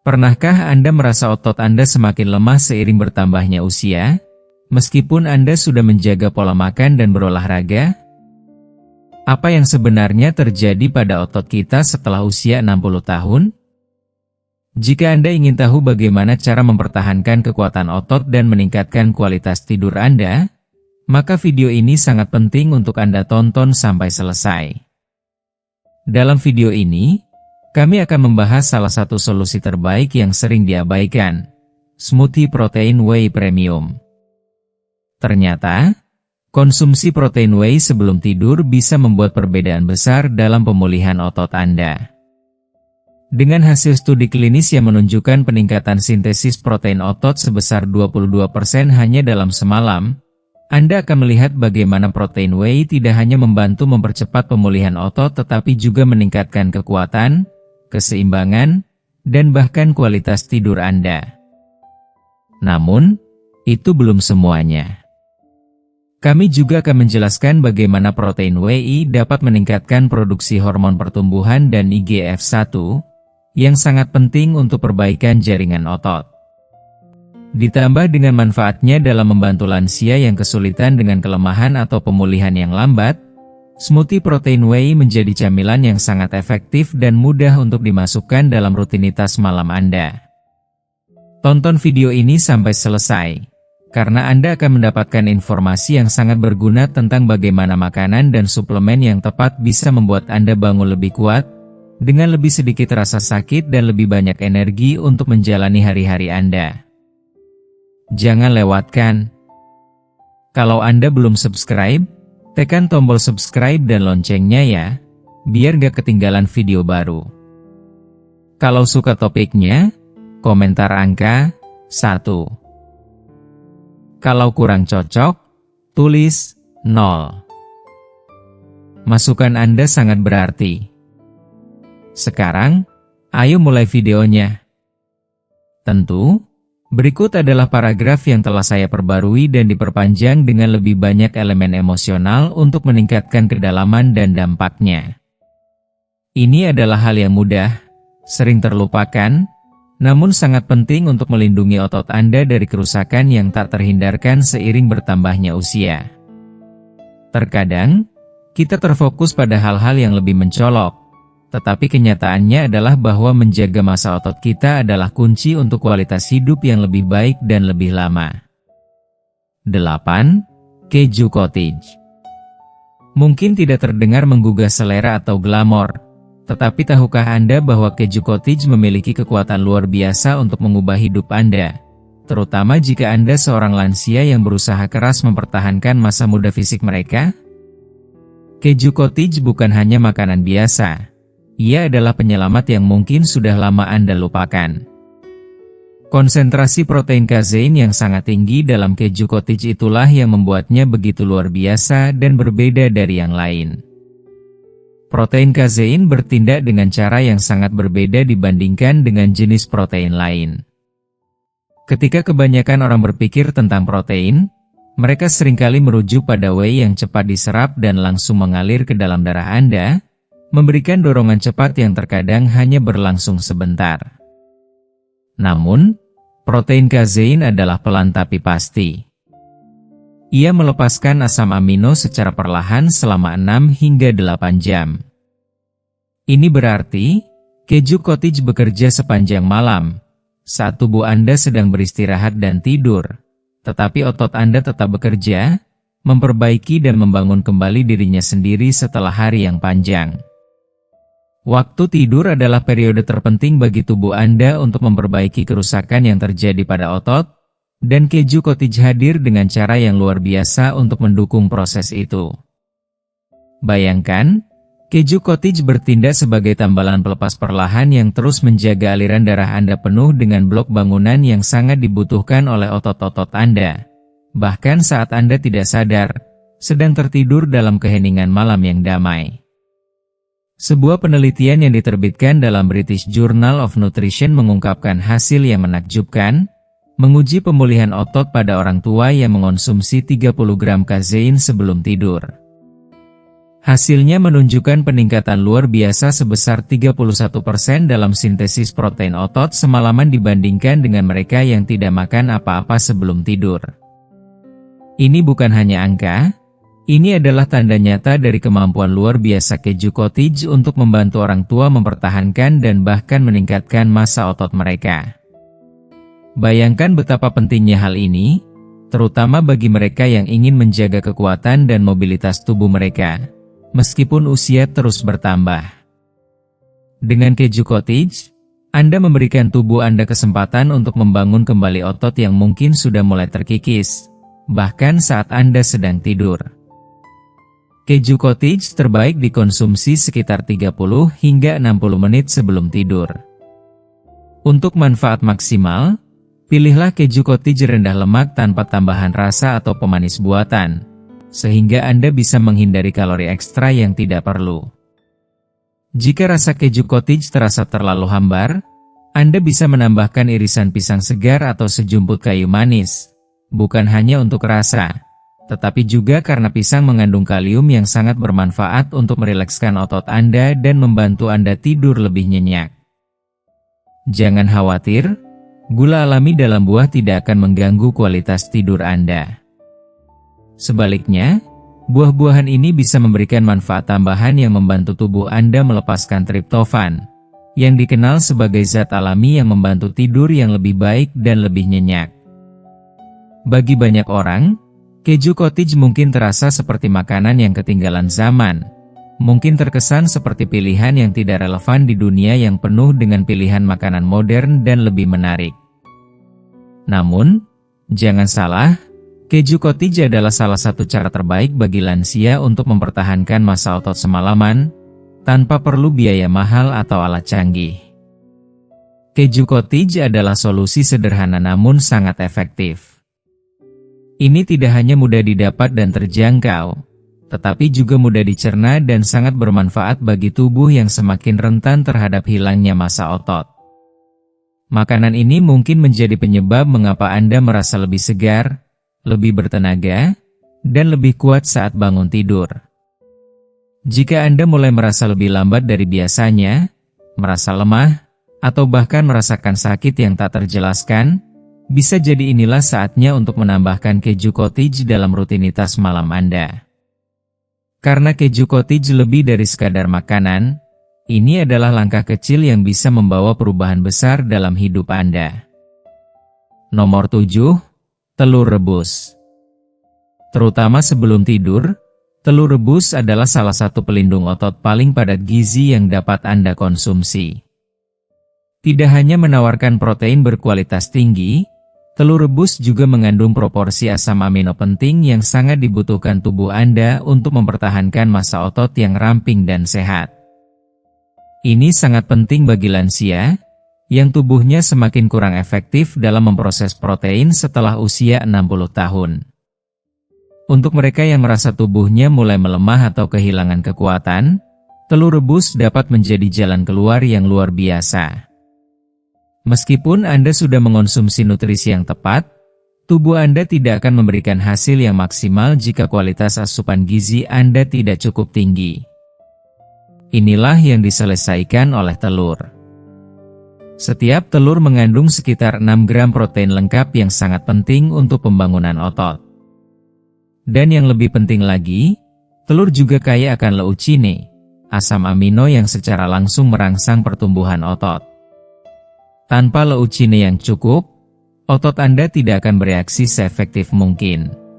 Pernahkah Anda merasa otot Anda semakin lemah seiring bertambahnya usia, meskipun Anda sudah menjaga pola makan dan berolahraga? Apa yang sebenarnya terjadi pada otot kita setelah usia 60 tahun? Jika Anda ingin tahu bagaimana cara mempertahankan kekuatan otot dan meningkatkan kualitas tidur Anda, maka video ini sangat penting untuk Anda tonton sampai selesai. Dalam video ini, kami akan membahas salah satu solusi terbaik yang sering diabaikan, smoothie protein whey premium. Ternyata, konsumsi protein whey sebelum tidur bisa membuat perbedaan besar dalam pemulihan otot Anda. Dengan hasil studi klinis yang menunjukkan peningkatan sintesis protein otot sebesar 22% hanya dalam semalam, Anda akan melihat bagaimana protein whey tidak hanya membantu mempercepat pemulihan otot tetapi juga meningkatkan kekuatan, keseimbangan, dan bahkan kualitas tidur Anda. Namun, itu belum semuanya. Kami juga akan menjelaskan bagaimana protein whey dapat meningkatkan produksi hormon pertumbuhan dan IGF-1, yang sangat penting untuk perbaikan jaringan otot. Ditambah dengan manfaatnya dalam membantu lansia yang kesulitan dengan kelemahan atau pemulihan yang lambat, smoothie protein whey menjadi camilan yang sangat efektif dan mudah untuk dimasukkan dalam rutinitas malam Anda. Tonton video ini sampai selesai, karena Anda akan mendapatkan informasi yang sangat berguna tentang bagaimana makanan dan suplemen yang tepat bisa membuat Anda bangun lebih kuat, dengan lebih sedikit rasa sakit dan lebih banyak energi untuk menjalani hari-hari Anda. Jangan lewatkan. Kalau Anda belum subscribe, tekan tombol subscribe dan loncengnya ya, biar gak ketinggalan video baru. Kalau suka topiknya, komentar angka 1. Kalau kurang cocok, tulis 0. Masukan Anda sangat berarti. Sekarang, ayo mulai videonya. Tentu, berikut adalah paragraf yang telah saya perbarui dan diperpanjang dengan lebih banyak elemen emosional untuk meningkatkan kedalaman dan dampaknya. Ini adalah hal yang mudah, sering terlupakan, namun sangat penting untuk melindungi otot Anda dari kerusakan yang tak terhindarkan seiring bertambahnya usia. Terkadang, kita terfokus pada hal-hal yang lebih mencolok, tetapi kenyataannya adalah bahwa menjaga massa otot kita adalah kunci untuk kualitas hidup yang lebih baik dan lebih lama. 8. Keju cottage. Mungkin tidak terdengar menggugah selera atau glamor, tetapi tahukah Anda bahwa keju cottage memiliki kekuatan luar biasa untuk mengubah hidup Anda, terutama jika Anda seorang lansia yang berusaha keras mempertahankan masa muda fisik mereka? Keju cottage bukan hanya makanan biasa. Ia adalah penyelamat yang mungkin sudah lama Anda lupakan. Konsentrasi protein kasein yang sangat tinggi dalam keju cottage itulah yang membuatnya begitu luar biasa dan berbeda dari yang lain. Protein kasein bertindak dengan cara yang sangat berbeda dibandingkan dengan jenis protein lain. Ketika kebanyakan orang berpikir tentang protein, mereka seringkali merujuk pada whey yang cepat diserap dan langsung mengalir ke dalam darah Anda, memberikan dorongan cepat yang terkadang hanya berlangsung sebentar. Namun, protein kasein adalah pelan tapi pasti. Ia melepaskan asam amino secara perlahan selama 6 hingga 8 jam. Ini berarti, keju cottage bekerja sepanjang malam, saat tubuh Anda sedang beristirahat dan tidur, tetapi otot Anda tetap bekerja, memperbaiki dan membangun kembali dirinya sendiri setelah hari yang panjang. Waktu tidur adalah periode terpenting bagi tubuh Anda untuk memperbaiki kerusakan yang terjadi pada otot, dan keju cottage hadir dengan cara yang luar biasa untuk mendukung proses itu. Bayangkan, keju cottage bertindak sebagai tambalan pelepas perlahan yang terus menjaga aliran darah Anda penuh dengan blok bangunan yang sangat dibutuhkan oleh otot-otot Anda. Bahkan saat Anda tidak sadar, sedang tertidur dalam keheningan malam yang damai. Sebuah penelitian yang diterbitkan dalam British Journal of Nutrition mengungkapkan hasil yang menakjubkan, menguji pemulihan otot pada orang tua yang mengonsumsi 30 gram kasein sebelum tidur. Hasilnya menunjukkan peningkatan luar biasa sebesar 31% dalam sintesis protein otot semalaman dibandingkan dengan mereka yang tidak makan apa-apa sebelum tidur. Ini bukan hanya angka, ini adalah tanda nyata dari kemampuan luar biasa keju cottage untuk membantu orang tua mempertahankan dan bahkan meningkatkan massa otot mereka. Bayangkan betapa pentingnya hal ini, terutama bagi mereka yang ingin menjaga kekuatan dan mobilitas tubuh mereka, meskipun usia terus bertambah. Dengan keju cottage, Anda memberikan tubuh Anda kesempatan untuk membangun kembali otot yang mungkin sudah mulai terkikis, bahkan saat Anda sedang tidur. Keju cottage terbaik dikonsumsi sekitar 30 hingga 60 menit sebelum tidur. Untuk manfaat maksimal, pilihlah keju cottage rendah lemak tanpa tambahan rasa atau pemanis buatan, sehingga Anda bisa menghindari kalori ekstra yang tidak perlu. Jika rasa keju cottage terasa terlalu hambar, Anda bisa menambahkan irisan pisang segar atau sejumput kayu manis, bukan hanya untuk rasa, tetapi juga karena pisang mengandung kalium yang sangat bermanfaat untuk merilekskan otot Anda dan membantu Anda tidur lebih nyenyak. Jangan khawatir, gula alami dalam buah tidak akan mengganggu kualitas tidur Anda. Sebaliknya, buah-buahan ini bisa memberikan manfaat tambahan yang membantu tubuh Anda melepaskan triptofan, yang dikenal sebagai zat alami yang membantu tidur yang lebih baik dan lebih nyenyak. Bagi banyak orang, keju cottage mungkin terasa seperti makanan yang ketinggalan zaman, mungkin terkesan seperti pilihan yang tidak relevan di dunia yang penuh dengan pilihan makanan modern dan lebih menarik. Namun, jangan salah, keju cottage adalah salah satu cara terbaik bagi lansia untuk mempertahankan massa otot semalaman, tanpa perlu biaya mahal atau alat canggih. Keju cottage adalah solusi sederhana namun sangat efektif. Ini tidak hanya mudah didapat dan terjangkau, tetapi juga mudah dicerna dan sangat bermanfaat bagi tubuh yang semakin rentan terhadap hilangnya massa otot. Makanan ini mungkin menjadi penyebab mengapa Anda merasa lebih segar, lebih bertenaga, dan lebih kuat saat bangun tidur. Jika Anda mulai merasa lebih lambat dari biasanya, merasa lemah, atau bahkan merasakan sakit yang tak terjelaskan, bisa jadi inilah saatnya untuk menambahkan keju cottage dalam rutinitas malam Anda. Karena keju cottage lebih dari sekadar makanan, ini adalah langkah kecil yang bisa membawa perubahan besar dalam hidup Anda. Nomor 7. Telur rebus. Terutama sebelum tidur, telur rebus adalah salah satu pelindung otot paling padat gizi yang dapat Anda konsumsi. Tidak hanya menawarkan protein berkualitas tinggi, telur rebus juga mengandung proporsi asam amino penting yang sangat dibutuhkan tubuh Anda untuk mempertahankan massa otot yang ramping dan sehat. Ini sangat penting bagi lansia, yang tubuhnya semakin kurang efektif dalam memproses protein setelah usia 60 tahun. Untuk mereka yang merasa tubuhnya mulai melemah atau kehilangan kekuatan, telur rebus dapat menjadi jalan keluar yang luar biasa. Meskipun Anda sudah mengonsumsi nutrisi yang tepat, tubuh Anda tidak akan memberikan hasil yang maksimal jika kualitas asupan gizi Anda tidak cukup tinggi. Inilah yang diselesaikan oleh telur. Setiap telur mengandung sekitar 6 gram protein lengkap yang sangat penting untuk pembangunan otot. Dan yang lebih penting lagi, telur juga kaya akan leucine, asam amino yang secara langsung merangsang pertumbuhan otot. Tanpa leucine yang cukup, otot Anda tidak akan bereaksi seefektif mungkin.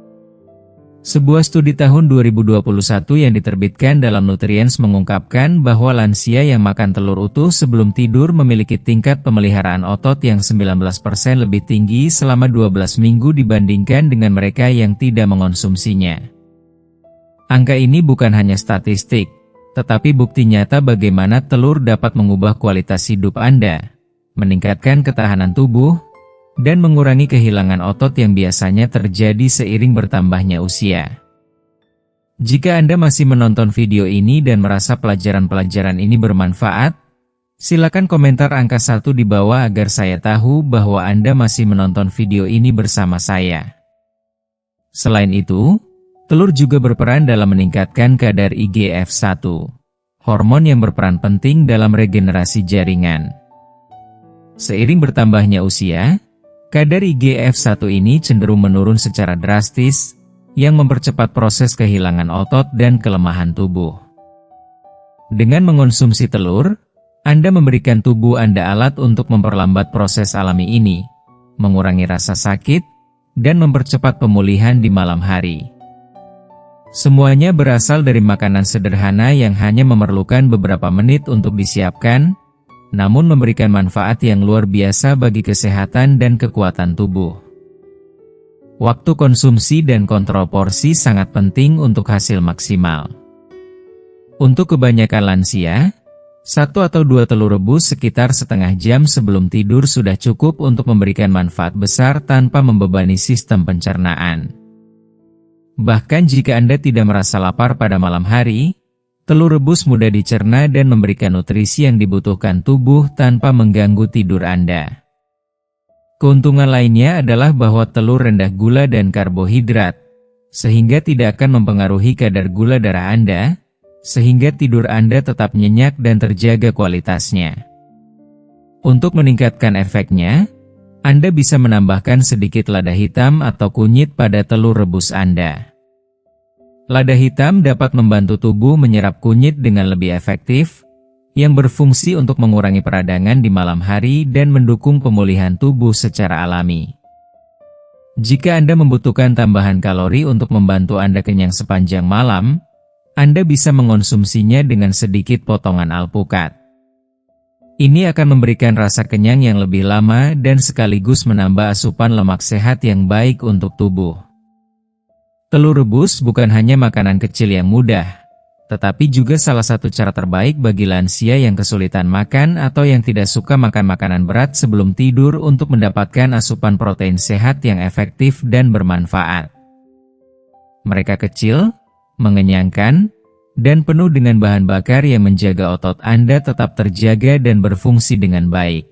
Sebuah studi tahun 2021 yang diterbitkan dalam Nutrients mengungkapkan bahwa lansia yang makan telur utuh sebelum tidur memiliki tingkat pemeliharaan otot yang 19% lebih tinggi selama 12 minggu dibandingkan dengan mereka yang tidak mengonsumsinya. Angka ini bukan hanya statistik, tetapi bukti nyata bagaimana telur dapat mengubah kualitas hidup Anda, meningkatkan ketahanan tubuh, dan mengurangi kehilangan otot yang biasanya terjadi seiring bertambahnya usia. Jika Anda masih menonton video ini dan merasa pelajaran-pelajaran ini bermanfaat, silakan komentar angka 1 di bawah agar saya tahu bahwa Anda masih menonton video ini bersama saya. Selain itu, Telur juga berperan dalam meningkatkan kadar IGF-1, hormon yang berperan penting dalam regenerasi jaringan. Seiring bertambahnya usia, kadar IGF-1 ini cenderung menurun secara drastis, yang mempercepat proses kehilangan otot dan kelemahan tubuh. Dengan mengonsumsi telur, Anda memberikan tubuh Anda alat untuk memperlambat proses alami ini, mengurangi rasa sakit, dan mempercepat pemulihan di malam hari. Semuanya berasal dari makanan sederhana yang hanya memerlukan beberapa menit untuk disiapkan, namun memberikan manfaat yang luar biasa bagi kesehatan dan kekuatan tubuh. Waktu konsumsi dan kontrol porsi sangat penting untuk hasil maksimal. Untuk kebanyakan lansia, 1 atau 2 telur rebus sekitar setengah jam sebelum tidur sudah cukup untuk memberikan manfaat besar tanpa membebani sistem pencernaan. Bahkan jika Anda tidak merasa lapar pada malam hari, telur rebus mudah dicerna dan memberikan nutrisi yang dibutuhkan tubuh tanpa mengganggu tidur Anda. Keuntungan lainnya adalah bahwa telur rendah gula dan karbohidrat, sehingga tidak akan mempengaruhi kadar gula darah Anda, sehingga tidur Anda tetap nyenyak dan terjaga kualitasnya. Untuk meningkatkan efeknya, Anda bisa menambahkan sedikit lada hitam atau kunyit pada telur rebus Anda. Lada hitam dapat membantu tubuh menyerap kunyit dengan lebih efektif, yang berfungsi untuk mengurangi peradangan di malam hari dan mendukung pemulihan tubuh secara alami. Jika Anda membutuhkan tambahan kalori untuk membantu Anda kenyang sepanjang malam, Anda bisa mengonsumsinya dengan sedikit potongan alpukat. Ini akan memberikan rasa kenyang yang lebih lama dan sekaligus menambah asupan lemak sehat yang baik untuk tubuh. Telur rebus bukan hanya makanan kecil yang mudah, tetapi juga salah satu cara terbaik bagi lansia yang kesulitan makan atau yang tidak suka makan makanan berat sebelum tidur untuk mendapatkan asupan protein sehat yang efektif dan bermanfaat. Mereka kecil, mengenyangkan, dan penuh dengan bahan bakar yang menjaga otot Anda tetap terjaga dan berfungsi dengan baik.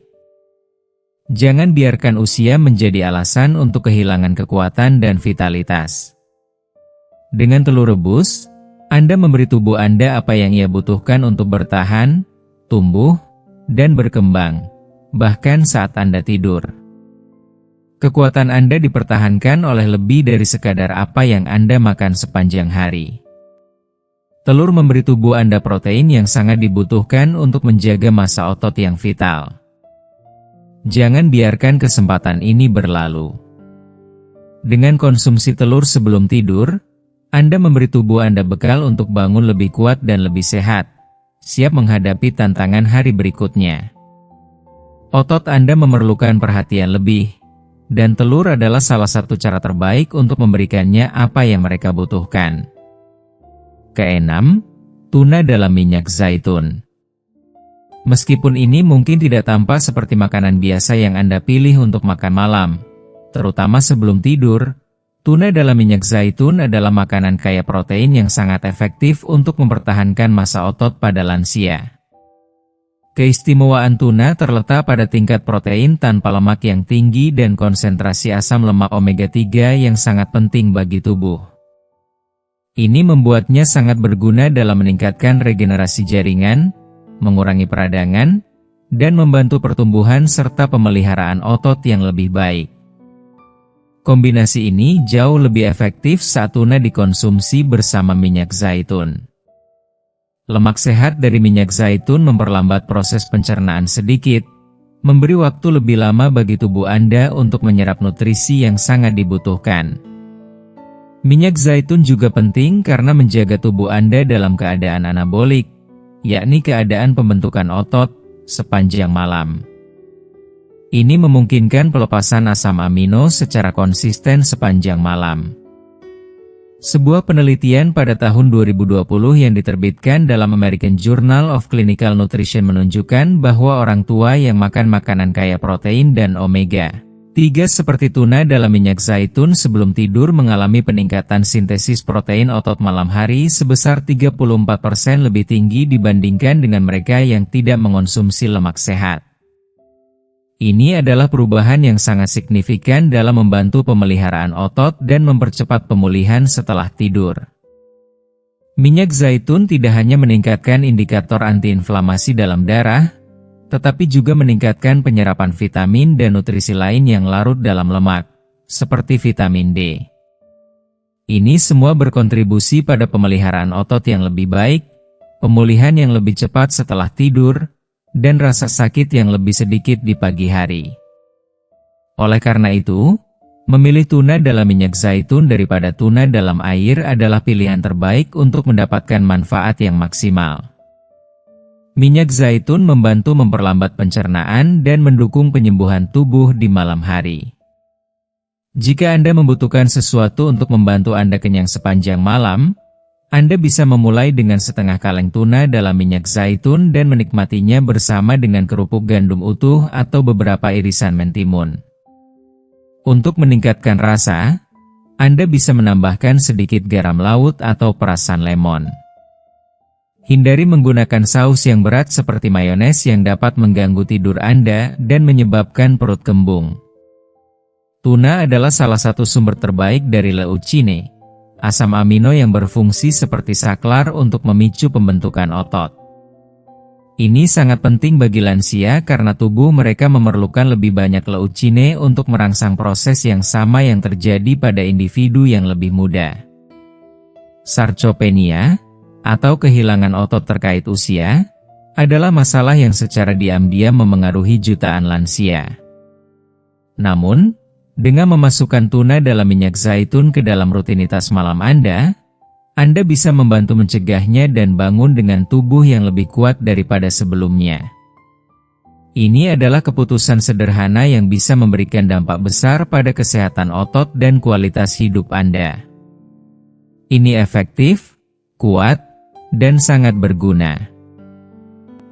Jangan biarkan usia menjadi alasan untuk kehilangan kekuatan dan vitalitas. Dengan telur rebus, Anda memberi tubuh Anda apa yang ia butuhkan untuk bertahan, tumbuh, dan berkembang, bahkan saat Anda tidur. Kekuatan Anda dipertahankan oleh lebih dari sekadar apa yang Anda makan sepanjang hari. Telur memberi tubuh Anda protein yang sangat dibutuhkan untuk menjaga massa otot yang vital. Jangan biarkan kesempatan ini berlalu. Dengan konsumsi telur sebelum tidur, Anda memberi tubuh Anda bekal untuk bangun lebih kuat dan lebih sehat, siap menghadapi tantangan hari berikutnya. Otot Anda memerlukan perhatian lebih, dan telur adalah salah satu cara terbaik untuk memberikannya apa yang mereka butuhkan. Keenam, tuna dalam minyak zaitun. Meskipun ini mungkin tidak tampak seperti makanan biasa yang Anda pilih untuk makan malam, terutama sebelum tidur, tuna dalam minyak zaitun adalah makanan kaya protein yang sangat efektif untuk mempertahankan massa otot pada lansia. Keistimewaan tuna terletak pada tingkat protein tanpa lemak yang tinggi dan konsentrasi asam lemak omega 3 yang sangat penting bagi tubuh. Ini membuatnya sangat berguna dalam meningkatkan regenerasi jaringan, mengurangi peradangan, dan membantu pertumbuhan serta pemeliharaan otot yang lebih baik. Kombinasi ini jauh lebih efektif saat tuna dikonsumsi bersama minyak zaitun. Lemak sehat dari minyak zaitun memperlambat proses pencernaan sedikit, memberi waktu lebih lama bagi tubuh Anda untuk menyerap nutrisi yang sangat dibutuhkan. Minyak zaitun juga penting karena menjaga tubuh Anda dalam keadaan anabolik, yakni keadaan pembentukan otot, sepanjang malam. Ini memungkinkan pelepasan asam amino secara konsisten sepanjang malam. Sebuah penelitian pada tahun 2020 yang diterbitkan dalam American Journal of Clinical Nutrition menunjukkan bahwa orang tua yang makan makanan kaya protein dan omega 3 seperti tuna dalam minyak zaitun sebelum tidur mengalami peningkatan sintesis protein otot malam hari sebesar 34% lebih tinggi dibandingkan dengan mereka yang tidak mengonsumsi lemak sehat. Ini adalah perubahan yang sangat signifikan dalam membantu pemeliharaan otot dan mempercepat pemulihan setelah tidur. Minyak zaitun tidak hanya meningkatkan indikator antiinflamasi dalam darah, tetapi juga meningkatkan penyerapan vitamin dan nutrisi lain yang larut dalam lemak, seperti vitamin D. Ini semua berkontribusi pada pemeliharaan otot yang lebih baik, pemulihan yang lebih cepat setelah tidur, dan rasa sakit yang lebih sedikit di pagi hari. Oleh karena itu, memilih tuna dalam minyak zaitun daripada tuna dalam air adalah pilihan terbaik untuk mendapatkan manfaat yang maksimal. Minyak zaitun membantu memperlambat pencernaan dan mendukung penyembuhan tubuh di malam hari. Jika Anda membutuhkan sesuatu untuk membantu Anda kenyang sepanjang malam, Anda bisa memulai dengan setengah kaleng tuna dalam minyak zaitun dan menikmatinya bersama dengan kerupuk gandum utuh atau beberapa irisan mentimun. Untuk meningkatkan rasa, Anda bisa menambahkan sedikit garam laut atau perasan lemon. Hindari menggunakan saus yang berat seperti mayones yang dapat mengganggu tidur Anda dan menyebabkan perut kembung. Tuna adalah salah satu sumber terbaik dari leucine, asam amino yang berfungsi seperti saklar untuk memicu pembentukan otot. Ini sangat penting bagi lansia karena tubuh mereka memerlukan lebih banyak leucine untuk merangsang proses yang sama yang terjadi pada individu yang lebih muda. Sarcopenia, atau kehilangan otot terkait usia, adalah masalah yang secara diam-diam memengaruhi jutaan lansia. Namun, dengan memasukkan tuna dalam minyak zaitun ke dalam rutinitas malam Anda bisa membantu mencegahnya dan bangun dengan tubuh yang lebih kuat daripada sebelumnya. Ini adalah keputusan sederhana yang bisa memberikan dampak besar pada kesehatan otot dan kualitas hidup Anda. Ini efektif, kuat, dan sangat berguna.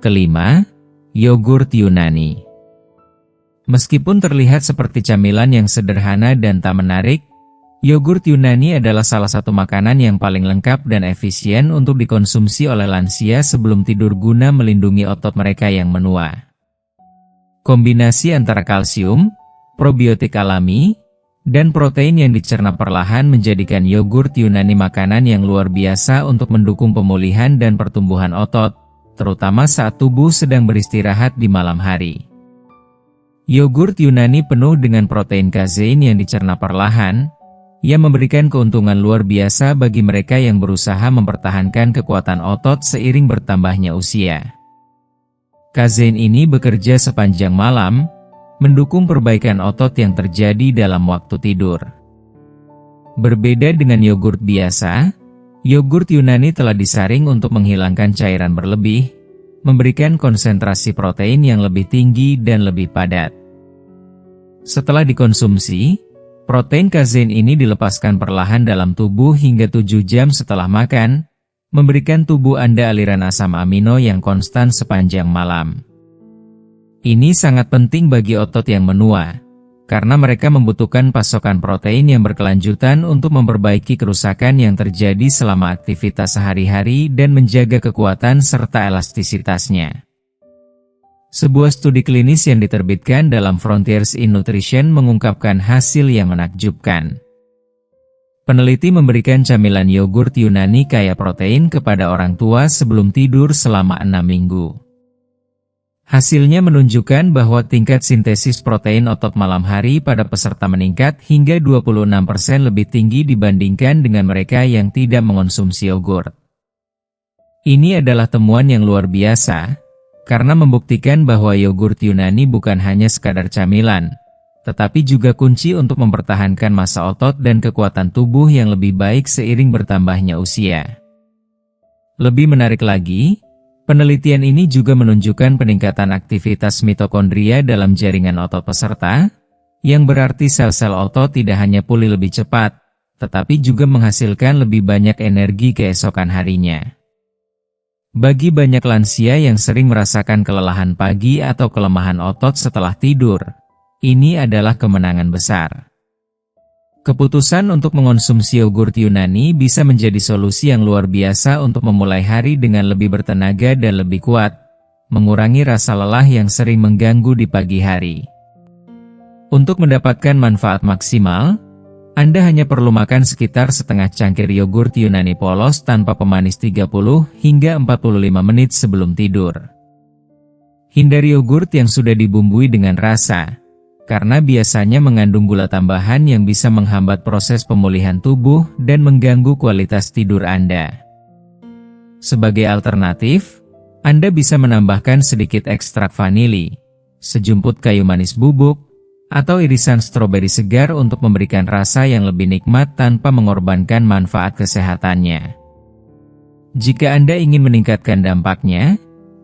Kelima, yogurt Yunani. Meskipun terlihat seperti camilan yang sederhana dan tak menarik, yogurt Yunani adalah salah satu makanan yang paling lengkap dan efisien untuk dikonsumsi oleh lansia sebelum tidur guna melindungi otot mereka yang menua. Kombinasi antara kalsium, probiotik alami, dan protein yang dicerna perlahan menjadikan yogurt Yunani makanan yang luar biasa untuk mendukung pemulihan dan pertumbuhan otot, terutama saat tubuh sedang beristirahat di malam hari. Yogurt Yunani penuh dengan protein kazein yang dicerna perlahan, yang memberikan keuntungan luar biasa bagi mereka yang berusaha mempertahankan kekuatan otot seiring bertambahnya usia. Kazein ini bekerja sepanjang malam, mendukung perbaikan otot yang terjadi dalam waktu tidur. Berbeda dengan yogurt biasa, yogurt Yunani telah disaring untuk menghilangkan cairan berlebih, memberikan konsentrasi protein yang lebih tinggi dan lebih padat. Setelah dikonsumsi, protein kazein ini dilepaskan perlahan dalam tubuh hingga 7 jam setelah makan, memberikan tubuh Anda aliran asam amino yang konstan sepanjang malam. Ini sangat penting bagi otot yang menua, karena mereka membutuhkan pasokan protein yang berkelanjutan untuk memperbaiki kerusakan yang terjadi selama aktivitas sehari-hari dan menjaga kekuatan serta elastisitasnya. Sebuah studi klinis yang diterbitkan dalam Frontiers in Nutrition mengungkapkan hasil yang menakjubkan. Peneliti memberikan camilan yogurt Yunani kaya protein kepada orang tua sebelum tidur selama 6 minggu. Hasilnya menunjukkan bahwa tingkat sintesis protein otot malam hari pada peserta meningkat hingga 26% lebih tinggi dibandingkan dengan mereka yang tidak mengonsumsi yogurt. Ini adalah temuan yang luar biasa, karena membuktikan bahwa yogurt Yunani bukan hanya sekadar camilan, tetapi juga kunci untuk mempertahankan massa otot dan kekuatan tubuh yang lebih baik seiring bertambahnya usia. Lebih menarik lagi, penelitian ini juga menunjukkan peningkatan aktivitas mitokondria dalam jaringan otot peserta, yang berarti sel-sel otot tidak hanya pulih lebih cepat, tetapi juga menghasilkan lebih banyak energi keesokan harinya. Bagi banyak lansia yang sering merasakan kelelahan pagi atau kelemahan otot setelah tidur, ini adalah kemenangan besar. Keputusan untuk mengonsumsi yogurt Yunani bisa menjadi solusi yang luar biasa untuk memulai hari dengan lebih bertenaga dan lebih kuat, mengurangi rasa lelah yang sering mengganggu di pagi hari. Untuk mendapatkan manfaat maksimal, Anda hanya perlu makan sekitar setengah cangkir yogurt Yunani polos tanpa pemanis 30 hingga 45 menit sebelum tidur. Hindari yogurt yang sudah dibumbui dengan rasa, karena biasanya mengandung gula tambahan yang bisa menghambat proses pemulihan tubuh dan mengganggu kualitas tidur Anda. Sebagai alternatif, Anda bisa menambahkan sedikit ekstrak vanili, sejumput kayu manis bubuk, atau irisan stroberi segar untuk memberikan rasa yang lebih nikmat tanpa mengorbankan manfaat kesehatannya. Jika Anda ingin meningkatkan dampaknya,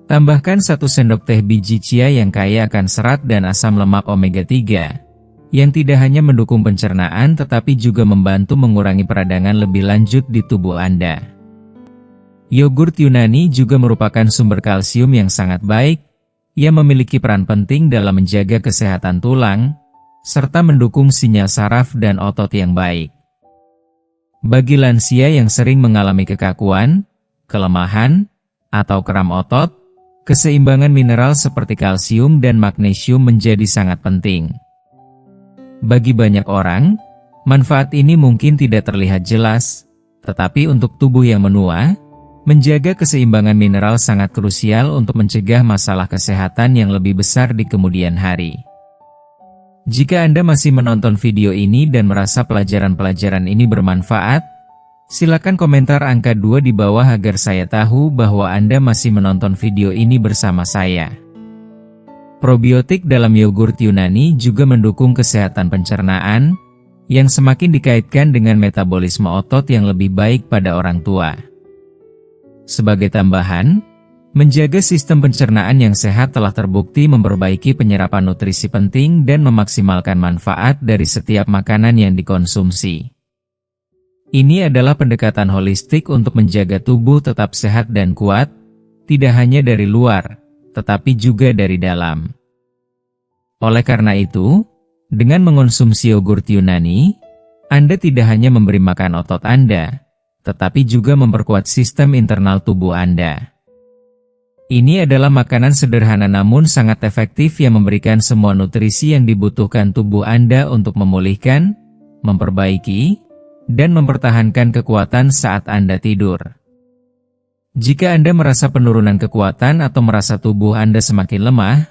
tambahkan 1 sendok teh biji chia yang kaya akan serat dan asam lemak omega 3, yang tidak hanya mendukung pencernaan tetapi juga membantu mengurangi peradangan lebih lanjut di tubuh Anda. Yogurt Yunani juga merupakan sumber kalsium yang sangat baik, yang memiliki peran penting dalam menjaga kesehatan tulang, serta mendukung sinyal saraf dan otot yang baik. Bagi lansia yang sering mengalami kekakuan, kelemahan, atau kram otot, keseimbangan mineral seperti kalsium dan magnesium menjadi sangat penting. Bagi banyak orang, manfaat ini mungkin tidak terlihat jelas, tetapi untuk tubuh yang menua, menjaga keseimbangan mineral sangat krusial untuk mencegah masalah kesehatan yang lebih besar di kemudian hari. Jika Anda masih menonton video ini dan merasa pelajaran-pelajaran ini bermanfaat, silakan komentar angka 2 di bawah agar saya tahu bahwa Anda masih menonton video ini bersama saya. Probiotik dalam yogurt Yunani juga mendukung kesehatan pencernaan, yang semakin dikaitkan dengan metabolisme otot yang lebih baik pada orang tua. Sebagai tambahan, menjaga sistem pencernaan yang sehat telah terbukti memperbaiki penyerapan nutrisi penting dan memaksimalkan manfaat dari setiap makanan yang dikonsumsi. Ini adalah pendekatan holistik untuk menjaga tubuh tetap sehat dan kuat, tidak hanya dari luar, tetapi juga dari dalam. Oleh karena itu, dengan mengonsumsi yogurt Yunani, Anda tidak hanya memberi makan otot Anda, tetapi juga memperkuat sistem internal tubuh Anda. Ini adalah makanan sederhana namun sangat efektif yang memberikan semua nutrisi yang dibutuhkan tubuh Anda untuk memulihkan, memperbaiki, dan mempertahankan kekuatan saat Anda tidur. Jika Anda merasa penurunan kekuatan atau merasa tubuh Anda semakin lemah,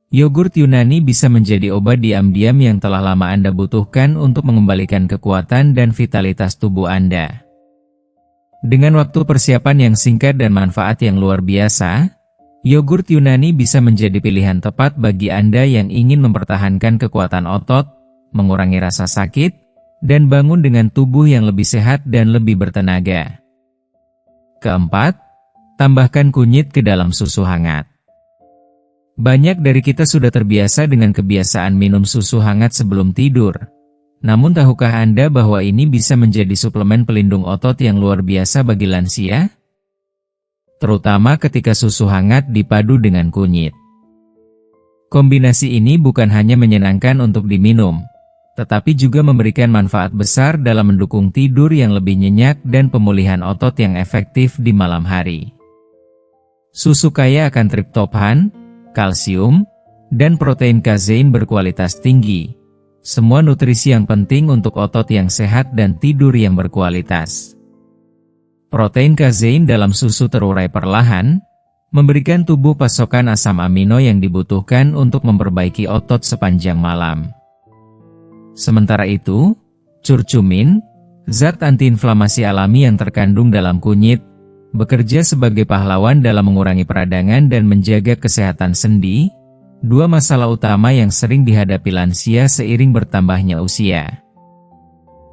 yogurt Yunani bisa menjadi obat diam-diam yang telah lama Anda butuhkan untuk mengembalikan kekuatan dan vitalitas tubuh Anda. Dengan waktu persiapan yang singkat dan manfaat yang luar biasa, yogurt Yunani bisa menjadi pilihan tepat bagi Anda yang ingin mempertahankan kekuatan otot, mengurangi rasa sakit, dan bangun dengan tubuh yang lebih sehat dan lebih bertenaga. Keempat, tambahkan kunyit ke dalam susu hangat. Banyak dari kita sudah terbiasa dengan kebiasaan minum susu hangat sebelum tidur. Namun tahukah Anda bahwa ini bisa menjadi suplemen pelindung otot yang luar biasa bagi lansia? Terutama ketika susu hangat dipadu dengan kunyit. Kombinasi ini bukan hanya menyenangkan untuk diminum, tetapi juga memberikan manfaat besar dalam mendukung tidur yang lebih nyenyak dan pemulihan otot yang efektif di malam hari. Susu kaya akan triptofan, kalsium, dan protein kazein berkualitas tinggi. Semua nutrisi yang penting untuk otot yang sehat dan tidur yang berkualitas. Protein kazein dalam susu terurai perlahan, memberikan tubuh pasokan asam amino yang dibutuhkan untuk memperbaiki otot sepanjang malam. Sementara itu, curcumin, zat antiinflamasi alami yang terkandung dalam kunyit, bekerja sebagai pahlawan dalam mengurangi peradangan dan menjaga kesehatan sendi, dua masalah utama yang sering dihadapi lansia seiring bertambahnya usia.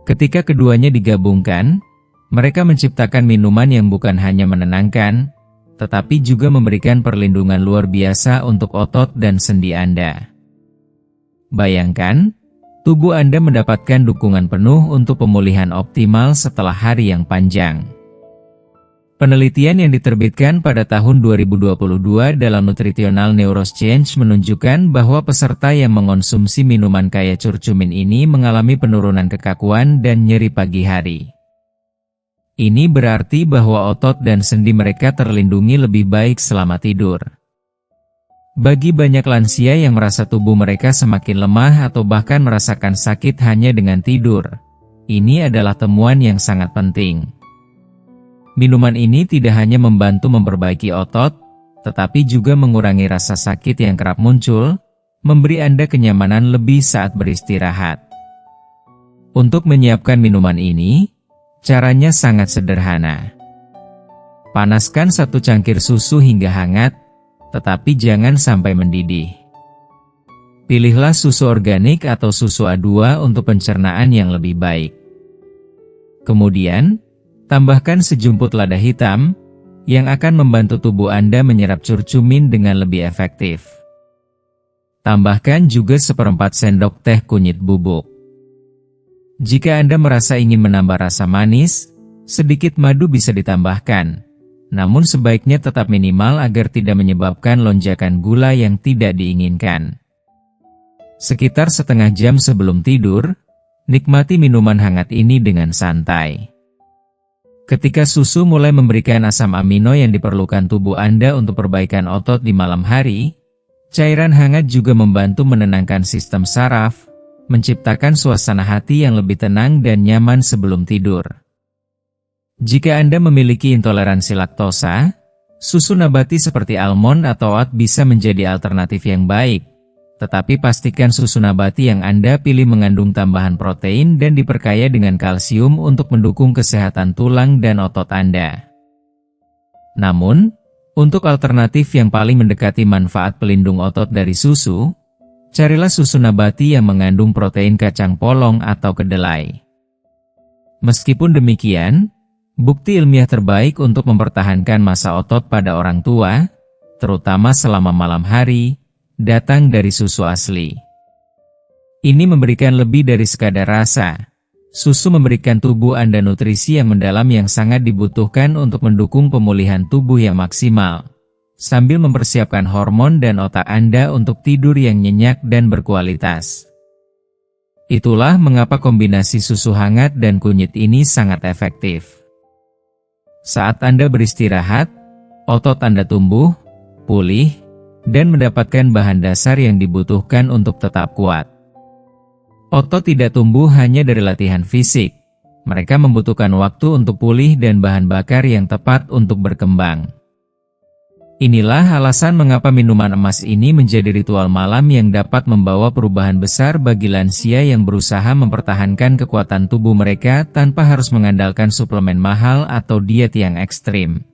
Ketika keduanya digabungkan, mereka menciptakan minuman yang bukan hanya menenangkan, tetapi juga memberikan perlindungan luar biasa untuk otot dan sendi Anda. Bayangkan, tubuh Anda mendapatkan dukungan penuh untuk pemulihan optimal setelah hari yang panjang. Penelitian yang diterbitkan pada tahun 2022 dalam Nutritional Neuroscience menunjukkan bahwa peserta yang mengonsumsi minuman kaya curcumin ini mengalami penurunan kekakuan dan nyeri pagi hari. Ini berarti bahwa otot dan sendi mereka terlindungi lebih baik selama tidur. Bagi banyak lansia yang merasa tubuh mereka semakin lemah atau bahkan merasakan sakit hanya dengan tidur, ini adalah temuan yang sangat penting. Minuman ini tidak hanya membantu memperbaiki otot, tetapi juga mengurangi rasa sakit yang kerap muncul, memberi Anda kenyamanan lebih saat beristirahat. Untuk menyiapkan minuman ini, caranya sangat sederhana. Panaskan 1 cangkir susu hingga hangat, tetapi jangan sampai mendidih. Pilihlah susu organik atau susu A2 untuk pencernaan yang lebih baik. Kemudian, tambahkan sejumput lada hitam, yang akan membantu tubuh Anda menyerap curcumin dengan lebih efektif. Tambahkan juga 1/4 sendok teh kunyit bubuk. Jika Anda merasa ingin menambah rasa manis, sedikit madu bisa ditambahkan. Namun sebaiknya tetap minimal agar tidak menyebabkan lonjakan gula yang tidak diinginkan. Sekitar setengah jam sebelum tidur, nikmati minuman hangat ini dengan santai. Ketika susu mulai memberikan asam amino yang diperlukan tubuh Anda untuk perbaikan otot di malam hari, cairan hangat juga membantu menenangkan sistem saraf, menciptakan suasana hati yang lebih tenang dan nyaman sebelum tidur. Jika Anda memiliki intoleransi laktosa, susu nabati seperti almond atau oat bisa menjadi alternatif yang baik. Tetapi pastikan susu nabati yang Anda pilih mengandung tambahan protein dan diperkaya dengan kalsium untuk mendukung kesehatan tulang dan otot Anda. Namun, untuk alternatif yang paling mendekati manfaat pelindung otot dari susu, carilah susu nabati yang mengandung protein kacang polong atau kedelai. Meskipun demikian, bukti ilmiah terbaik untuk mempertahankan massa otot pada orang tua, terutama selama malam hari, datang dari susu asli. Ini memberikan lebih dari sekadar rasa. Susu memberikan tubuh Anda nutrisi yang mendalam yang sangat dibutuhkan untuk mendukung pemulihan tubuh yang maksimal, sambil mempersiapkan hormon dan otak Anda untuk tidur yang nyenyak dan berkualitas. Itulah mengapa kombinasi susu hangat dan kunyit ini sangat efektif. Saat Anda beristirahat, otot Anda tumbuh, pulih, dan mendapatkan bahan dasar yang dibutuhkan untuk tetap kuat. Otot tidak tumbuh hanya dari latihan fisik. Mereka membutuhkan waktu untuk pulih dan bahan bakar yang tepat untuk berkembang. Inilah alasan mengapa minuman emas ini menjadi ritual malam yang dapat membawa perubahan besar bagi lansia yang berusaha mempertahankan kekuatan tubuh mereka tanpa harus mengandalkan suplemen mahal atau diet yang ekstrim.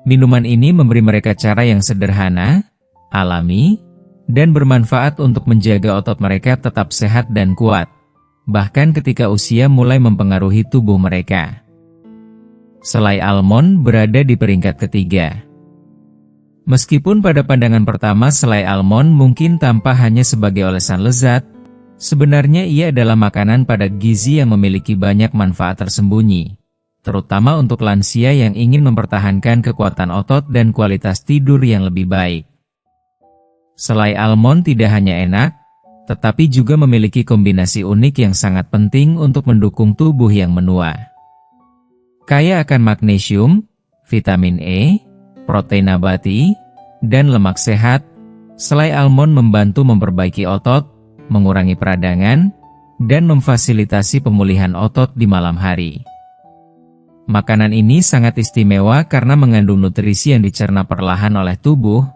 Minuman ini memberi mereka cara yang sederhana, alami, dan bermanfaat untuk menjaga otot mereka tetap sehat dan kuat, bahkan ketika usia mulai mempengaruhi tubuh mereka. Selai almond berada di peringkat ketiga. Meskipun pada pandangan pertama selai almond mungkin tampak hanya sebagai olesan lezat, sebenarnya ia adalah makanan padat gizi yang memiliki banyak manfaat tersembunyi, terutama untuk lansia yang ingin mempertahankan kekuatan otot dan kualitas tidur yang lebih baik. Selai almond tidak hanya enak, tetapi juga memiliki kombinasi unik yang sangat penting untuk mendukung tubuh yang menua. Kaya akan magnesium, vitamin E, protein nabati, dan lemak sehat, selai almond membantu memperbaiki otot, mengurangi peradangan, dan memfasilitasi pemulihan otot di malam hari. Makanan ini sangat istimewa karena mengandung nutrisi yang dicerna perlahan oleh tubuh,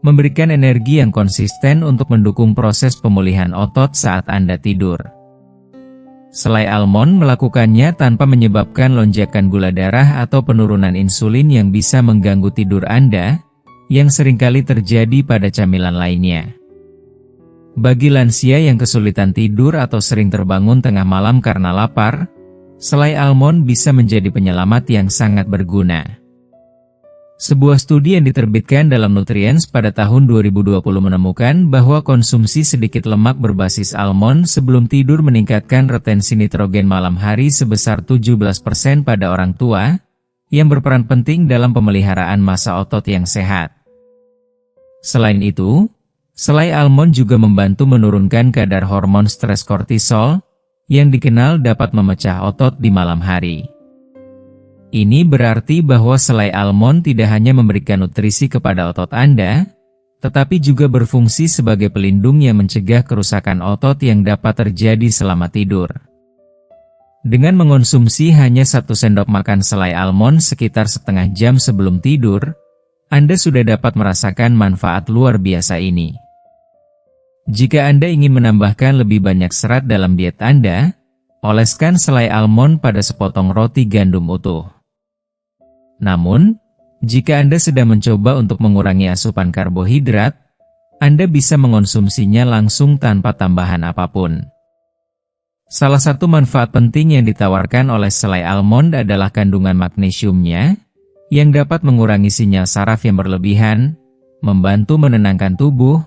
memberikan energi yang konsisten untuk mendukung proses pemulihan otot saat Anda tidur. Selai almond melakukannya tanpa menyebabkan lonjakan gula darah atau penurunan insulin yang bisa mengganggu tidur Anda, yang seringkali terjadi pada camilan lainnya. Bagi lansia yang kesulitan tidur atau sering terbangun tengah malam karena lapar, selai almond bisa menjadi penyelamat yang sangat berguna. Sebuah studi yang diterbitkan dalam Nutrients pada tahun 2020 menemukan bahwa konsumsi sedikit lemak berbasis almond sebelum tidur meningkatkan retensi nitrogen malam hari sebesar 17% pada orang tua, yang berperan penting dalam pemeliharaan massa otot yang sehat. Selain itu, selai almond juga membantu menurunkan kadar hormon stres kortisol, yang dikenal dapat memecah otot di malam hari. Ini berarti bahwa selai almond tidak hanya memberikan nutrisi kepada otot Anda, tetapi juga berfungsi sebagai pelindung yang mencegah kerusakan otot yang dapat terjadi selama tidur. Dengan mengonsumsi hanya 1 sendok makan selai almond sekitar setengah jam sebelum tidur, Anda sudah dapat merasakan manfaat luar biasa ini. Jika Anda ingin menambahkan lebih banyak serat dalam diet Anda, oleskan selai almond pada sepotong roti gandum utuh. Namun, jika Anda sedang mencoba untuk mengurangi asupan karbohidrat, Anda bisa mengonsumsinya langsung tanpa tambahan apapun. Salah satu manfaat penting yang ditawarkan oleh selai almond adalah kandungan magnesiumnya, yang dapat mengurangi sinyal saraf yang berlebihan, membantu menenangkan tubuh,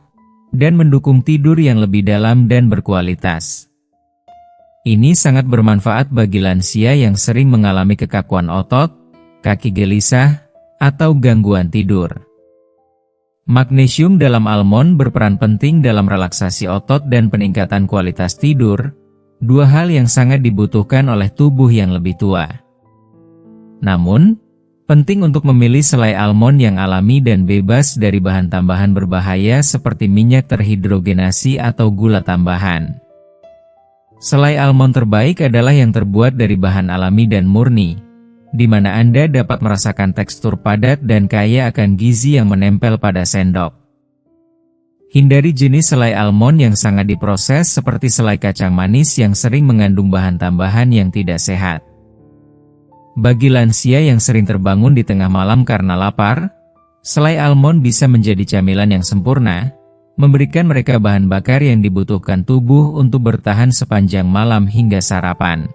dan mendukung tidur yang lebih dalam dan berkualitas. Ini sangat bermanfaat bagi lansia yang sering mengalami kekakuan otot, kaki gelisah, atau gangguan tidur. Magnesium dalam almond berperan penting dalam relaksasi otot dan peningkatan kualitas tidur, dua hal yang sangat dibutuhkan oleh tubuh yang lebih tua. Namun, penting untuk memilih selai almond yang alami dan bebas dari bahan tambahan berbahaya seperti minyak terhidrogenasi atau gula tambahan. Selai almond terbaik adalah yang terbuat dari bahan alami dan murni, di mana Anda dapat merasakan tekstur padat dan kaya akan gizi yang menempel pada sendok. Hindari jenis selai almond yang sangat diproses seperti selai kacang manis yang sering mengandung bahan tambahan yang tidak sehat. Bagi lansia yang sering terbangun di tengah malam karena lapar, selai almond bisa menjadi camilan yang sempurna, memberikan mereka bahan bakar yang dibutuhkan tubuh untuk bertahan sepanjang malam hingga sarapan.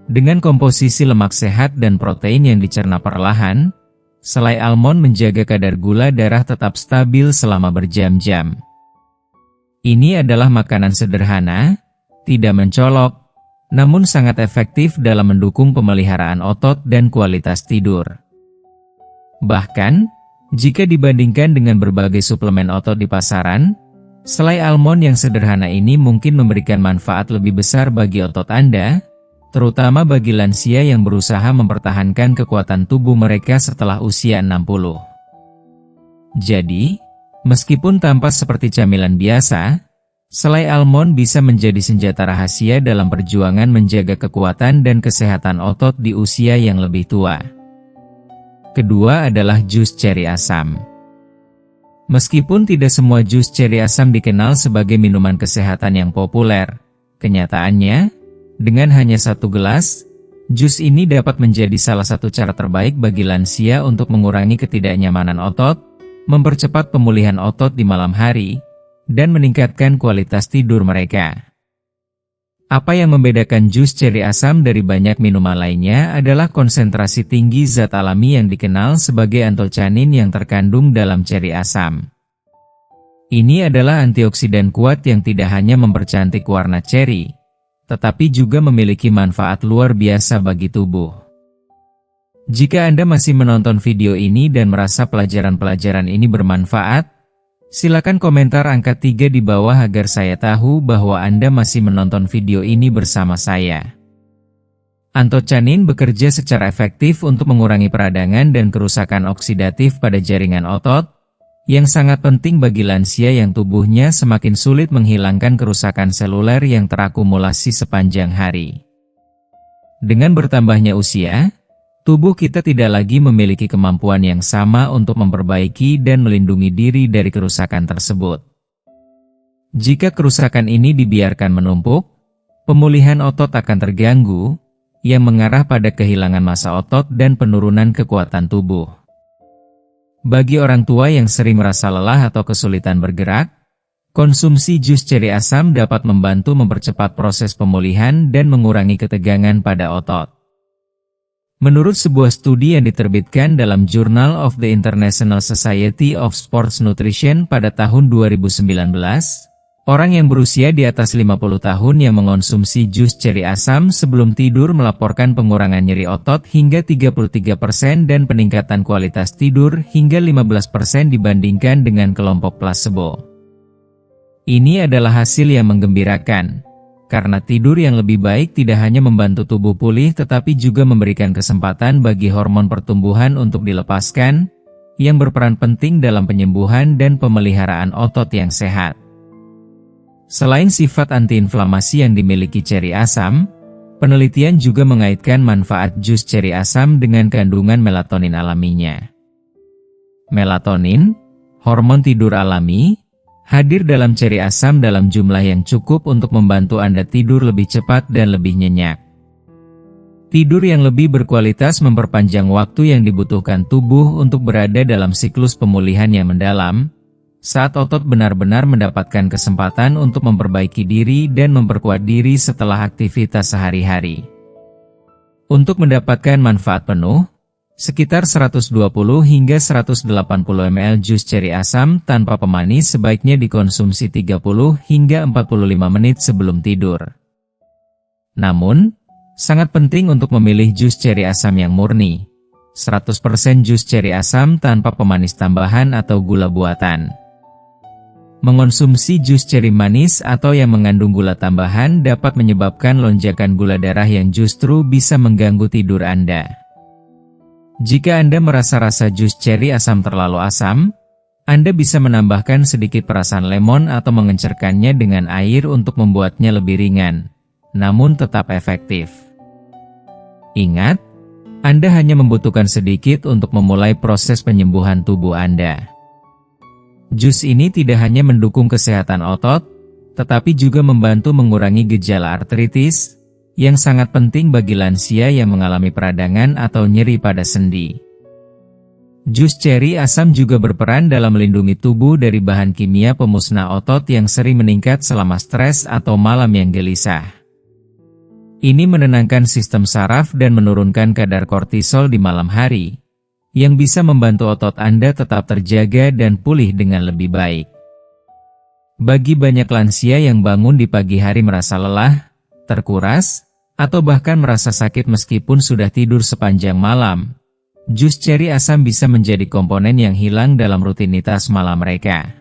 Dengan komposisi lemak sehat dan protein yang dicerna perlahan, selai almond menjaga kadar gula darah tetap stabil selama berjam-jam. Ini adalah makanan sederhana, tidak mencolok, namun sangat efektif dalam mendukung pemeliharaan otot dan kualitas tidur. Bahkan, jika dibandingkan dengan berbagai suplemen otot di pasaran, selai almond yang sederhana ini mungkin memberikan manfaat lebih besar bagi otot Anda, terutama bagi lansia yang berusaha mempertahankan kekuatan tubuh mereka setelah usia 60. Jadi, meskipun tampak seperti camilan biasa, selai almond bisa menjadi senjata rahasia dalam perjuangan menjaga kekuatan dan kesehatan otot di usia yang lebih tua. Kedua adalah jus ceri asam. Meskipun tidak semua jus ceri asam dikenal sebagai minuman kesehatan yang populer, kenyataannya, dengan hanya 1 gelas, jus ini dapat menjadi salah satu cara terbaik bagi lansia untuk mengurangi ketidaknyamanan otot, mempercepat pemulihan otot di malam hari, dan meningkatkan kualitas tidur mereka. Apa yang membedakan jus ceri asam dari banyak minuman lainnya adalah konsentrasi tinggi zat alami yang dikenal sebagai antocianin yang terkandung dalam ceri asam. Ini adalah antioksidan kuat yang tidak hanya mempercantik warna ceri, tetapi juga memiliki manfaat luar biasa bagi tubuh. Jika Anda masih menonton video ini dan merasa pelajaran-pelajaran ini bermanfaat, silakan komentar angka 3 di bawah agar saya tahu bahwa Anda masih menonton video ini bersama saya. Antocianin bekerja secara efektif untuk mengurangi peradangan dan kerusakan oksidatif pada jaringan otot, yang sangat penting bagi lansia yang tubuhnya semakin sulit menghilangkan kerusakan seluler yang terakumulasi sepanjang hari. Dengan bertambahnya usia, tubuh kita tidak lagi memiliki kemampuan yang sama untuk memperbaiki dan melindungi diri dari kerusakan tersebut. Jika kerusakan ini dibiarkan menumpuk, pemulihan otot akan terganggu, yang mengarah pada kehilangan massa otot dan penurunan kekuatan tubuh. Bagi orang tua yang sering merasa lelah atau kesulitan bergerak, konsumsi jus ceri asam dapat membantu mempercepat proses pemulihan dan mengurangi ketegangan pada otot. Menurut sebuah studi yang diterbitkan dalam Journal of the International Society of Sports Nutrition pada tahun 2019, orang yang berusia di atas 50 tahun yang mengonsumsi jus ceri asam sebelum tidur melaporkan pengurangan nyeri otot hingga 33% dan peningkatan kualitas tidur hingga 15% dibandingkan dengan kelompok plasebo. Ini adalah hasil yang menggembirakan, karena tidur yang lebih baik tidak hanya membantu tubuh pulih tetapi juga memberikan kesempatan bagi hormon pertumbuhan untuk dilepaskan, yang berperan penting dalam penyembuhan dan pemeliharaan otot yang sehat. Selain sifat antiinflamasi yang dimiliki ceri asam, penelitian juga mengaitkan manfaat jus ceri asam dengan kandungan melatonin alaminya. Melatonin, hormon tidur alami, hadir dalam ceri asam dalam jumlah yang cukup untuk membantu Anda tidur lebih cepat dan lebih nyenyak. Tidur yang lebih berkualitas memperpanjang waktu yang dibutuhkan tubuh untuk berada dalam siklus pemulihan yang mendalam, saat otot benar-benar mendapatkan kesempatan untuk memperbaiki diri dan memperkuat diri setelah aktivitas sehari-hari. Untuk mendapatkan manfaat penuh, sekitar 120 hingga 180 ml jus ceri asam tanpa pemanis sebaiknya dikonsumsi 30 hingga 45 menit sebelum tidur. Namun, sangat penting untuk memilih jus ceri asam yang murni, 100% jus ceri asam tanpa pemanis tambahan atau gula buatan. Mengonsumsi jus ceri manis atau yang mengandung gula tambahan dapat menyebabkan lonjakan gula darah yang justru bisa mengganggu tidur Anda. Jika Anda merasa rasa jus ceri asam terlalu asam, Anda bisa menambahkan sedikit perasan lemon atau mengencerkannya dengan air untuk membuatnya lebih ringan, namun tetap efektif. Ingat, Anda hanya membutuhkan sedikit untuk memulai proses penyembuhan tubuh Anda. Jus ini tidak hanya mendukung kesehatan otot, tetapi juga membantu mengurangi gejala artritis, yang sangat penting bagi lansia yang mengalami peradangan atau nyeri pada sendi. Jus ceri asam juga berperan dalam melindungi tubuh dari bahan kimia pemusnah otot yang sering meningkat selama stres atau malam yang gelisah. Ini menenangkan sistem saraf dan menurunkan kadar kortisol di malam hari, yang bisa membantu otot Anda tetap terjaga dan pulih dengan lebih baik. Bagi banyak lansia yang bangun di pagi hari merasa lelah, terkuras, atau bahkan merasa sakit meskipun sudah tidur sepanjang malam, jus ceri asam bisa menjadi komponen yang hilang dalam rutinitas malam mereka.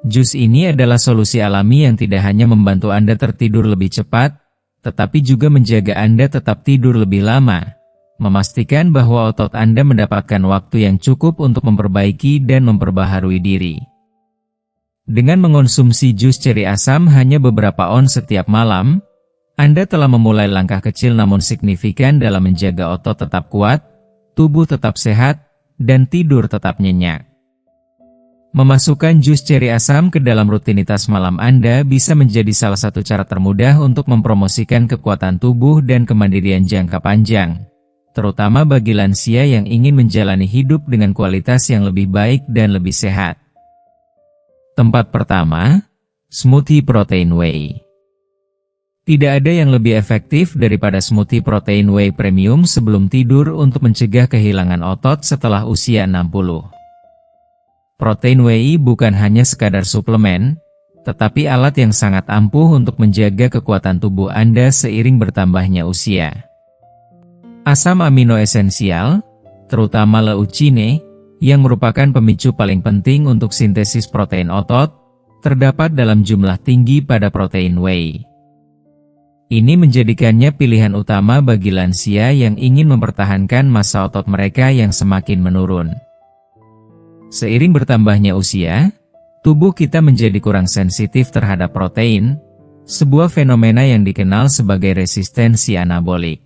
Jus ini adalah solusi alami yang tidak hanya membantu Anda tertidur lebih cepat, tetapi juga menjaga Anda tetap tidur lebih lama, memastikan bahwa otot Anda mendapatkan waktu yang cukup untuk memperbaiki dan memperbaharui diri. Dengan mengonsumsi jus ceri asam hanya beberapa ons setiap malam, Anda telah memulai langkah kecil namun signifikan dalam menjaga otot tetap kuat, tubuh tetap sehat, dan tidur tetap nyenyak. Memasukkan jus ceri asam ke dalam rutinitas malam Anda bisa menjadi salah satu cara termudah untuk mempromosikan kekuatan tubuh dan kemandirian jangka panjang, terutama bagi lansia yang ingin menjalani hidup dengan kualitas yang lebih baik dan lebih sehat. Tempat pertama, smoothie protein whey. Tidak ada yang lebih efektif daripada smoothie protein whey premium sebelum tidur untuk mencegah kehilangan otot setelah usia 60. Protein whey bukan hanya sekadar suplemen, tetapi alat yang sangat ampuh untuk menjaga kekuatan tubuh Anda seiring bertambahnya usia. Asam amino esensial, terutama leucine, yang merupakan pemicu paling penting untuk sintesis protein otot, terdapat dalam jumlah tinggi pada protein whey. Ini menjadikannya pilihan utama bagi lansia yang ingin mempertahankan massa otot mereka yang semakin menurun. Seiring bertambahnya usia, tubuh kita menjadi kurang sensitif terhadap protein, sebuah fenomena yang dikenal sebagai resistensi anabolik.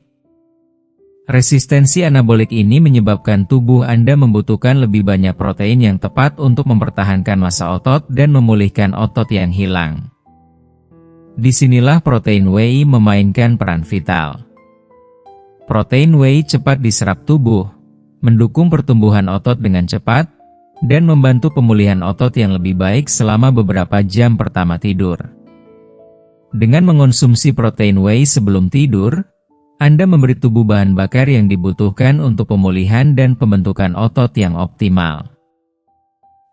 Resistensi anabolik ini menyebabkan tubuh Anda membutuhkan lebih banyak protein yang tepat untuk mempertahankan massa otot dan memulihkan otot yang hilang. Disinilah protein whey memainkan peran vital. Protein whey cepat diserap tubuh, mendukung pertumbuhan otot dengan cepat, dan membantu pemulihan otot yang lebih baik selama beberapa jam pertama tidur. Dengan mengonsumsi protein whey sebelum tidur, Anda memberi tubuh bahan bakar yang dibutuhkan untuk pemulihan dan pembentukan otot yang optimal.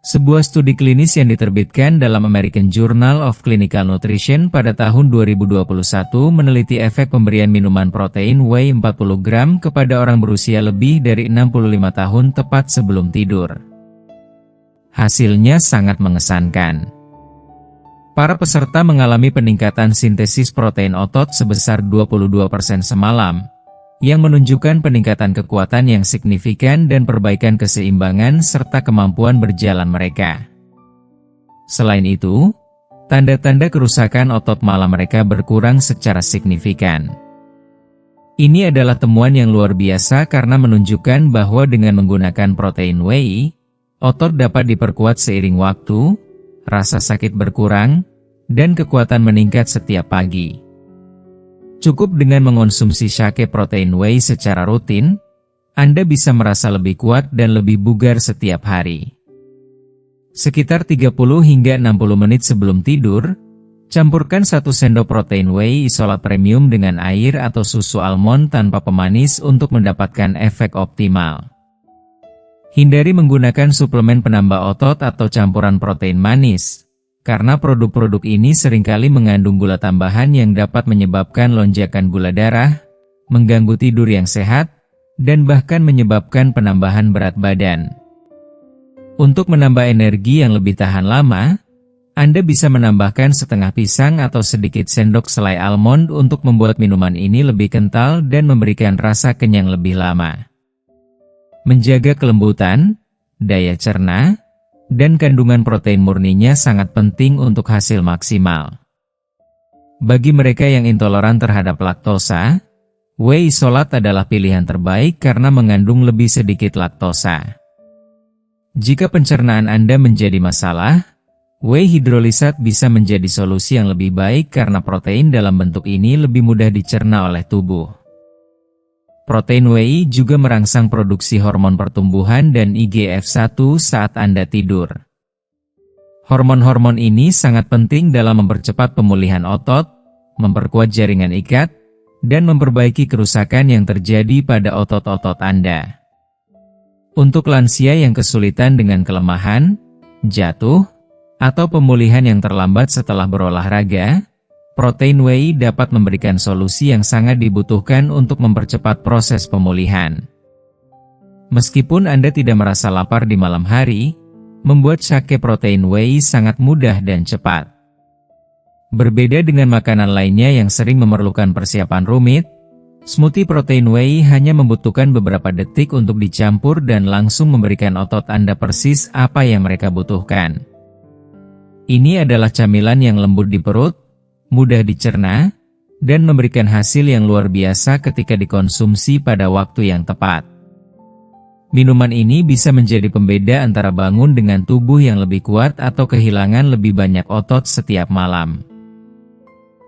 Sebuah studi klinis yang diterbitkan dalam American Journal of Clinical Nutrition pada tahun 2021 meneliti efek pemberian minuman protein whey 40 gram kepada orang berusia lebih dari 65 tahun tepat sebelum tidur. Hasilnya sangat mengesankan. Para peserta mengalami peningkatan sintesis protein otot sebesar 22% semalam, yang menunjukkan peningkatan kekuatan yang signifikan dan perbaikan keseimbangan serta kemampuan berjalan mereka. Selain itu, tanda-tanda kerusakan otot malam mereka berkurang secara signifikan. Ini adalah temuan yang luar biasa karena menunjukkan bahwa dengan menggunakan protein whey, otot dapat diperkuat seiring waktu, rasa sakit berkurang, dan kekuatan meningkat setiap pagi. Cukup dengan mengonsumsi shake protein whey secara rutin, Anda bisa merasa lebih kuat dan lebih bugar setiap hari. Sekitar 30 hingga 60 menit sebelum tidur, campurkan 1 sendok protein whey isolat premium dengan air atau susu almond tanpa pemanis untuk mendapatkan efek optimal. Hindari menggunakan suplemen penambah otot atau campuran protein manis, karena produk-produk ini seringkali mengandung gula tambahan yang dapat menyebabkan lonjakan gula darah, mengganggu tidur yang sehat, dan bahkan menyebabkan penambahan berat badan. Untuk menambah energi yang lebih tahan lama, Anda bisa menambahkan setengah pisang atau sedikit sendok selai almond untuk membuat minuman ini lebih kental dan memberikan rasa kenyang lebih lama. Menjaga kelembutan, daya cerna, dan kandungan protein murninya sangat penting untuk hasil maksimal. Bagi mereka yang intoleran terhadap laktosa, whey isolat adalah pilihan terbaik karena mengandung lebih sedikit laktosa. Jika pencernaan Anda menjadi masalah, whey hidrolisat bisa menjadi solusi yang lebih baik karena protein dalam bentuk ini lebih mudah dicerna oleh tubuh. Protein whey juga merangsang produksi hormon pertumbuhan dan IGF-1 saat Anda tidur. Hormon-hormon ini sangat penting dalam mempercepat pemulihan otot, memperkuat jaringan ikat, dan memperbaiki kerusakan yang terjadi pada otot-otot Anda. Untuk lansia yang kesulitan dengan kelemahan, jatuh, atau pemulihan yang terlambat setelah berolahraga, protein whey dapat memberikan solusi yang sangat dibutuhkan untuk mempercepat proses pemulihan. Meskipun Anda tidak merasa lapar di malam hari, membuat shake protein whey sangat mudah dan cepat. Berbeda dengan makanan lainnya yang sering memerlukan persiapan rumit, smoothie protein whey hanya membutuhkan beberapa detik untuk dicampur dan langsung memberikan otot Anda persis apa yang mereka butuhkan. Ini adalah camilan yang lembut di perut, mudah dicerna, dan memberikan hasil yang luar biasa ketika dikonsumsi pada waktu yang tepat. Minuman ini bisa menjadi pembeda antara bangun dengan tubuh yang lebih kuat atau kehilangan lebih banyak otot setiap malam.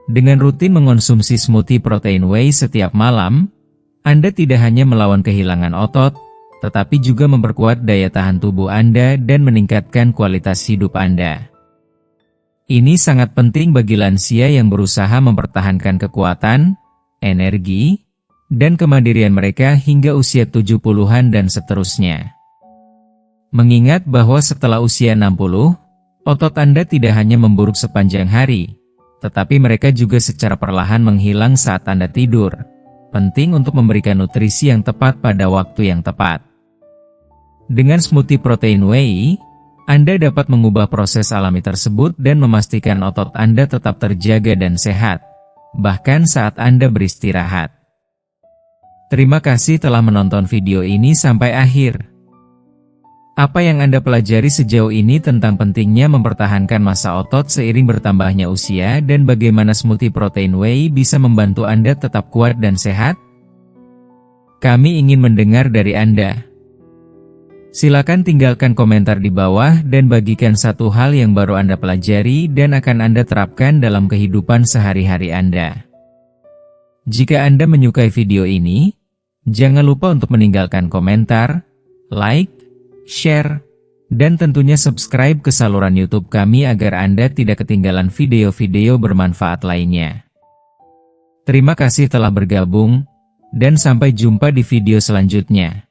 Dengan rutin mengonsumsi smoothie protein whey setiap malam, Anda tidak hanya melawan kehilangan otot, tetapi juga memperkuat daya tahan tubuh Anda dan meningkatkan kualitas hidup Anda. Ini sangat penting bagi lansia yang berusaha mempertahankan kekuatan, energi, dan kemandirian mereka hingga usia 70-an dan seterusnya. Mengingat bahwa setelah usia 60, otot Anda tidak hanya memburuk sepanjang hari, tetapi mereka juga secara perlahan menghilang saat Anda tidur. Penting untuk memberikan nutrisi yang tepat pada waktu yang tepat. Dengan smoothie protein whey, Anda dapat mengubah proses alami tersebut dan memastikan otot Anda tetap terjaga dan sehat, bahkan saat Anda beristirahat. Terima kasih telah menonton video ini sampai akhir. Apa yang Anda pelajari sejauh ini tentang pentingnya mempertahankan massa otot seiring bertambahnya usia dan bagaimana smoothie protein whey bisa membantu Anda tetap kuat dan sehat? Kami ingin mendengar dari Anda. Silakan tinggalkan komentar di bawah dan bagikan satu hal yang baru Anda pelajari dan akan Anda terapkan dalam kehidupan sehari-hari Anda. Jika Anda menyukai video ini, jangan lupa untuk meninggalkan komentar, like, share, dan tentunya subscribe ke saluran YouTube kami agar Anda tidak ketinggalan video-video bermanfaat lainnya. Terima kasih telah bergabung, dan sampai jumpa di video selanjutnya.